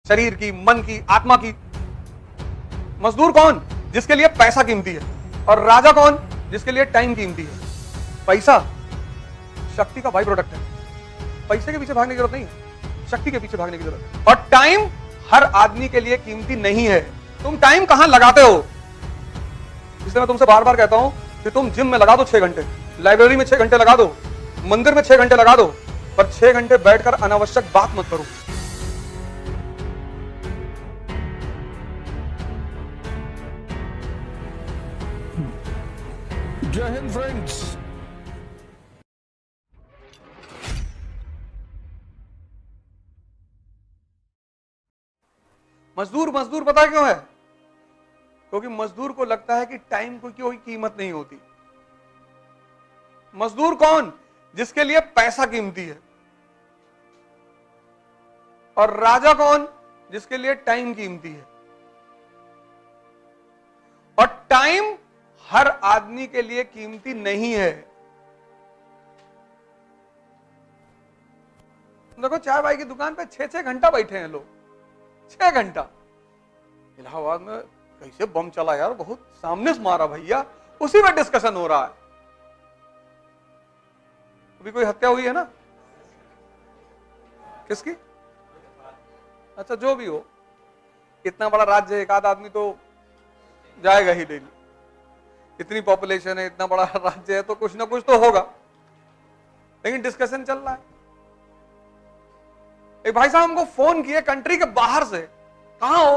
शरीर की, मन की, आत्मा की। मजदूर कौन? जिसके लिए पैसा कीमती है। और राजा कौन? जिसके लिए टाइम कीमती है। पैसा शक्ति का बाई प्रोडक्ट है। पैसे के पीछे भागने की जरूरत नहीं है, शक्ति के पीछे भागने की जरूरत है। और टाइम हर आदमी के लिए कीमती नहीं है। तुम टाइम कहां लगाते हो? इसलिए मैं तुमसे बार बार कहता हूं कि तुम जिम में लगा दो 6 घंटे, लाइब्रेरी में 6 घंटे लगा दो, मंदिर में 6 घंटे लगा दो, पर 6 घंटे बैठकर अनावश्यक बात मत करो। जय हिंद फ्रेंड्स। मजदूर मजदूर पता क्यों है? क्योंकि मजदूर को लगता है कि टाइम को कोई कीमत नहीं होती। मजदूर कौन? जिसके लिए पैसा कीमती है। और राजा कौन? जिसके लिए टाइम कीमती है। और टाइम हर आदमी के लिए कीमती नहीं है। देखो चाय भाई की दुकान पे 6-6 घंटा बैठे हैं लोग, 6 घंटा। इलाहाबाद में कैसे बम चला यार, बहुत सामने से मारा भैया, उसी में डिस्कशन हो रहा है। अभी कोई हत्या हुई है ना? किसकी? अच्छा जो भी हो, इतना बड़ा राज्य, एक आध आदमी तो जाएगा ही डेली। इतनी पॉपुलेशन है, इतना बड़ा राज्य है, तो कुछ ना कुछ तो होगा। लेकिन डिस्कशन चल रहा है। एक भाई साहब हमको फोन किए कंट्री के बाहर से, कहां हो?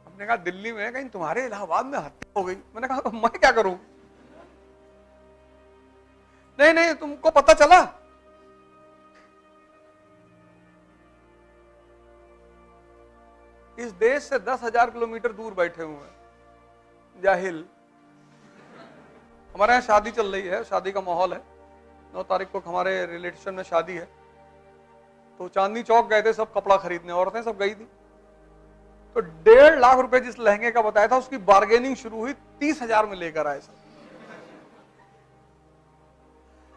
हमने कहा दिल्ली में। कहीं तुम्हारे इलाहाबाद में हत्या हो गई। मैंने कहा तो मैं क्या करूं? नहीं नहीं, तुमको पता चला? इस देश से 10,000 किलोमीटर दूर बैठे हुए हैं जाहिल। हमारे यहाँ शादी चल रही है, शादी का माहौल है। 9 तारीख को हमारे रिलेशन में शादी है, तो चांदनी चौक गए थे सब कपड़ा खरीदने, औरतें सब गई थी। तो 1.5 लाख रुपए जिस लहंगे का बताया था, उसकी बार्गेनिंग शुरू हुई, 30,000 में लेकर आए सब।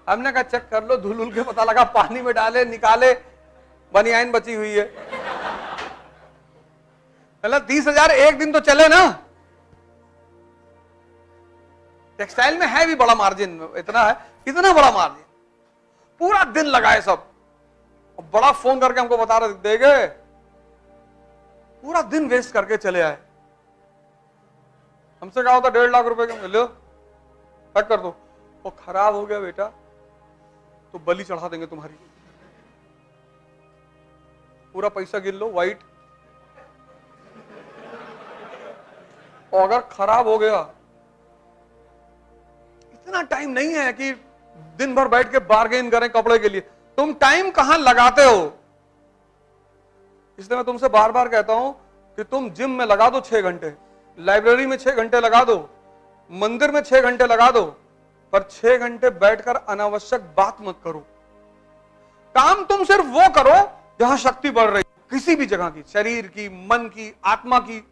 हमने कहा चेक कर लो, धुल के पता लगा पानी में डाले निकाले बनियाइन बची हुई है। मतलब 30,000 एक दिन तो चले ना। टेक्सटाइल में है भी बड़ा मार्जिन, इतना है, इतना बड़ा मार्जिन। पूरा दिन लगाए सब, और बड़ा फोन करके हमको बता रहे देगे, पूरा दिन वेस्ट करके चले आए। हमसे कहा होता 1.5 लाख रुपए के, लो पैक कर दो। वो खराब हो गया बेटा तो बलि चढ़ा देंगे तुम्हारी। पूरा पैसा गिन लो वाइट, और अगर खराब हो गया, इतना टाइम नहीं है कि दिन भर बैठ के बार्गेन करें कपड़े के लिए। तुम टाइम कहां लगाते हो? इसलिए मैं तुमसे बार बार कहता हूं कि तुम जिम में लगा दो 6 घंटे, लाइब्रेरी में 6 घंटे लगा दो, मंदिर में 6 घंटे लगा दो, पर 6 घंटे बैठकर अनावश्यक बात मत करो। काम तुम सिर्फ वो करो जहां शक्ति बढ़ रही, किसी भी जगह की, शरीर की, मन की, आत्मा की।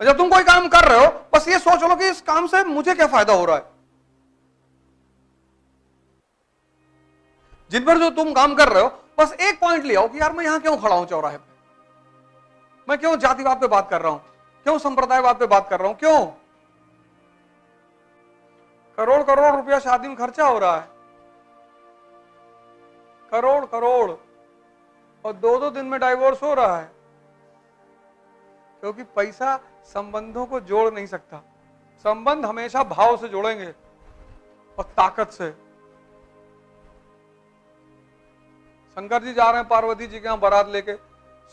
जब तुम कोई काम कर रहे हो, बस ये सोच लो कि इस काम से मुझे क्या फायदा हो रहा है। जिन पर जो तुम काम कर रहे हो, बस एक पॉइंट ले आओ कि यार मैं यहां क्यों खड़ा हूं चौराहे पे, मैं क्यों जातिवाद पे बात कर रहा हूं, क्यों संप्रदायवाद पे बात कर रहा हूं, क्यों करोड़ करोड़ रुपया शादी में खर्चा हो रहा है, करोड़ करोड़, और 2-2 दिन में डाइवोर्स हो रहा है। क्योंकि पैसा संबंधों को जोड़ नहीं सकता। संबंध हमेशा भाव से जोड़ेंगे और ताकत से। शंकर जी जा रहे हैं पार्वती जी के यहां बारात लेके,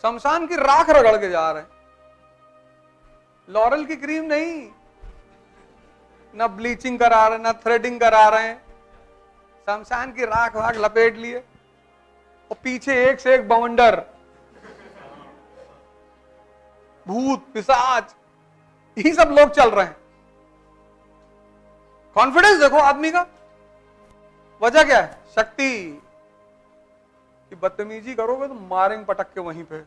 शमशान की राख रगड़ के जा रहे हैं, लॉरल की क्रीम नहीं, ना ब्लीचिंग करा रहे, ना थ्रेडिंग करा रहे हैं, शमशान की राख वाख लपेट लिए, और पीछे एक से एक बवंडर, भूत पिशाच, यही सब लोग चल रहे हैं। कॉन्फिडेंस देखो आदमी का, वजह क्या है? शक्ति। कि बदतमीजी करोगे तो मारेंगे पटक के वहीं पे।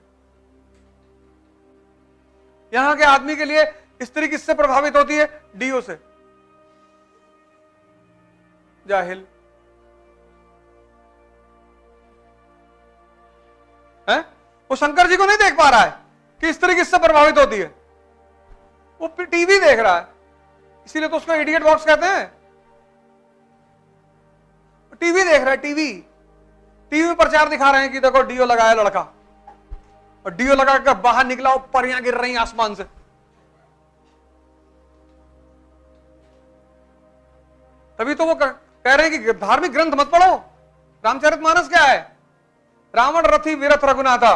यहां के आदमी के लिए स्त्री किससे प्रभावित होती है? डीओ से। जाहिल। है? वो शंकर जी को नहीं देख पा रहा है कि स्त्री किससे प्रभावित होती है, वो टीवी देख रहा है, इसीलिए तो उसको इडियट बॉक्स कहते हैं। टीवी देख रहा है, टीवी में प्रचार दिखा रहे हैं कि देखो डीओ लगाया लड़का, और डीओ लगाकर बाहर निकला, और परियां गिर रही आसमान से। तभी तो वो कह रहे हैं कि धार्मिक ग्रंथ मत पढ़ो। रामचरितमानस क्या है? रावण रथी विरथ रघुनाथा,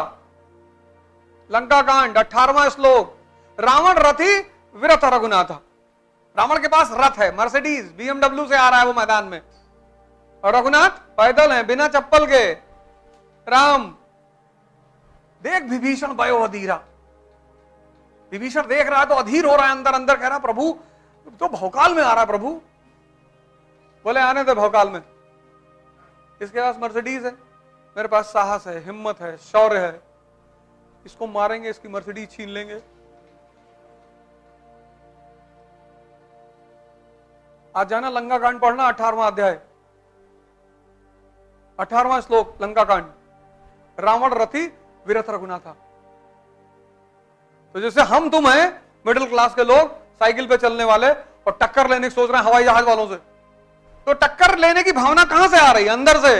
लंका कांड 18वां श्लोक। रावण रथी विरथ रघुनाथा। रावण के पास रथ है, मर्सिडीज BMW से आ रहा है वो मैदान में, और रघुनाथ पैदल है बिना चप्पल के। राम देख विभीषण भयो अधीरा, विभीषण देख रहा है तो अधीर हो रहा है, अंदर अंदर कह रहा प्रभु तो भौकाल में आ रहा है। प्रभु बोले आने दे भौकाल में, इसके पास मर्सिडीज है, मेरे पास साहस है, हिम्मत है, शौर्य है, इसको मारेंगे, इसकी मर्सिडीज छीन लेंगे। आज जाना लंका कांड पढ़ना, 18वां अध्याय, 18वां श्लोक लंका कांड। रावण रथी विरथ रघुनाथा। तो जैसे हम तुम हैं मिडिल क्लास के लोग, साइकिल पे चलने वाले, और टक्कर लेने की सोच रहे हैं हवाई जहाज वालों से, तो टक्कर लेने की भावना कहां से आ रही है? अंदर से।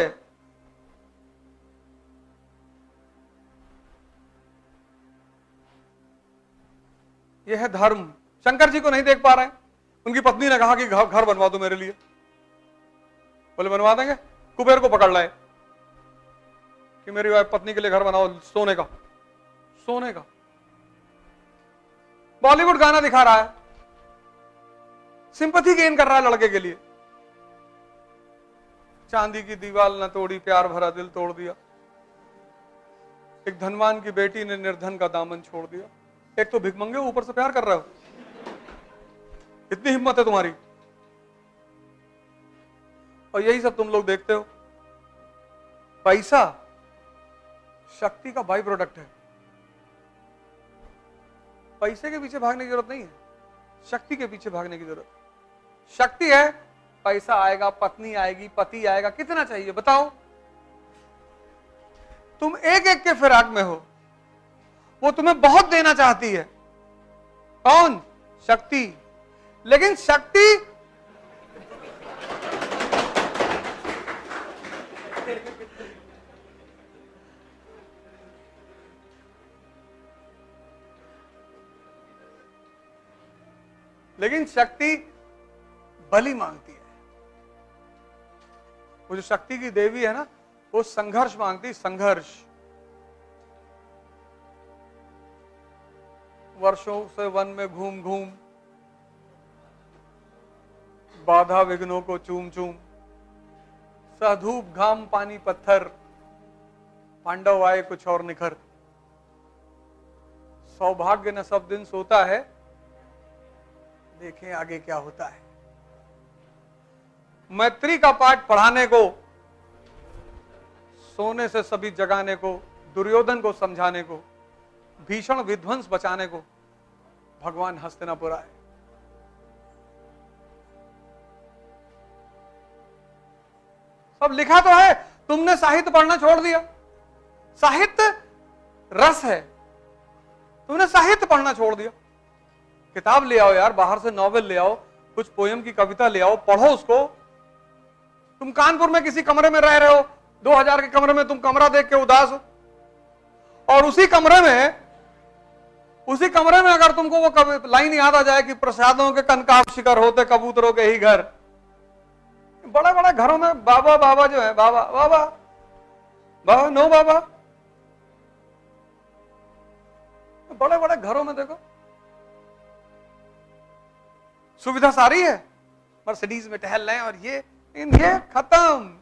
यह है धर्म। शंकर जी को नहीं देख पा रहे हैं। उनकी पत्नी ने कहा कि घर बनवा दो मेरे लिए। बोले बनवा देंगे। कुबेर को पकड़ लाए कि मेरी वाइफ पत्नी के लिए घर बनाओ, सोने का। बॉलीवुड गाना दिखा रहा है, सिंपैथी गेन कर रहा है लड़के के लिए। चांदी की दीवार न तोड़ी, प्यार भरा दिल तोड़ दिया। एक धनवान की बेटी ने निर्धन का दामन छोड़ दिया। एक तो भिखमंगे, ऊपर से प्यार कर रहे हो। इतनी हिम्मत है तुम्हारी। और यही सब तुम लोग देखते हो। पैसा शक्ति का बाई प्रोडक्ट है। पैसे के पीछे भागने की जरूरत नहीं है, शक्ति के पीछे भागने की जरूरत। शक्ति है, पैसा आएगा, पत्नी आएगी, पति आएगा, कितना चाहिए बताओ? तुम एक एक के फिराक में हो, वो तुम्हें बहुत देना चाहती है। कौन? शक्ति। लेकिन शक्ति बलि मांगती है। वो जो शक्ति की देवी है ना, वो संघर्ष मांगती, संघर्ष। वर्षों से वन में घूम घूम, बाधा विघ्नों को चूम चूम, धूप घाम पानी पत्थर, पांडव आए कुछ और निखर। सौभाग्य न सब दिन सोता है, देखें आगे क्या होता है। मैत्री का पाठ पढ़ाने को, सोने से सभी जगाने को, दुर्योधन को समझाने को, भीषण विध्वंस बचाने को भगवान हस्तिनापुर आए। सब लिखा तो है, तुमने साहित्य पढ़ना छोड़ दिया। साहित्य रस है, तुमने साहित्य पढ़ना छोड़ दिया। किताब ले आओ यार, बाहर से नॉवेल ले आओ, कुछ पोयम की कविता ले आओ, पढ़ो उसको। तुम कानपुर में किसी कमरे में रह रहे हो, 2000 के कमरे में तुम कमरा देख के उदास हो, और उसी कमरे में अगर तुमको वो लाइन याद आ जाए कि प्रसादों के कनकाब शिखर होते कबूतरों के ही घर। बड़े बड़े घरों में बाबा बाबा जो है, बाबा बाबा बाबा नो बाबा, बड़े बड़े घरों में देखो सुविधा सारी है, मर्सिडीज में टहल रहे हैं, और ये खत्म।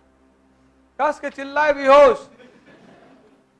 कस के चिल्लाए बेहोश,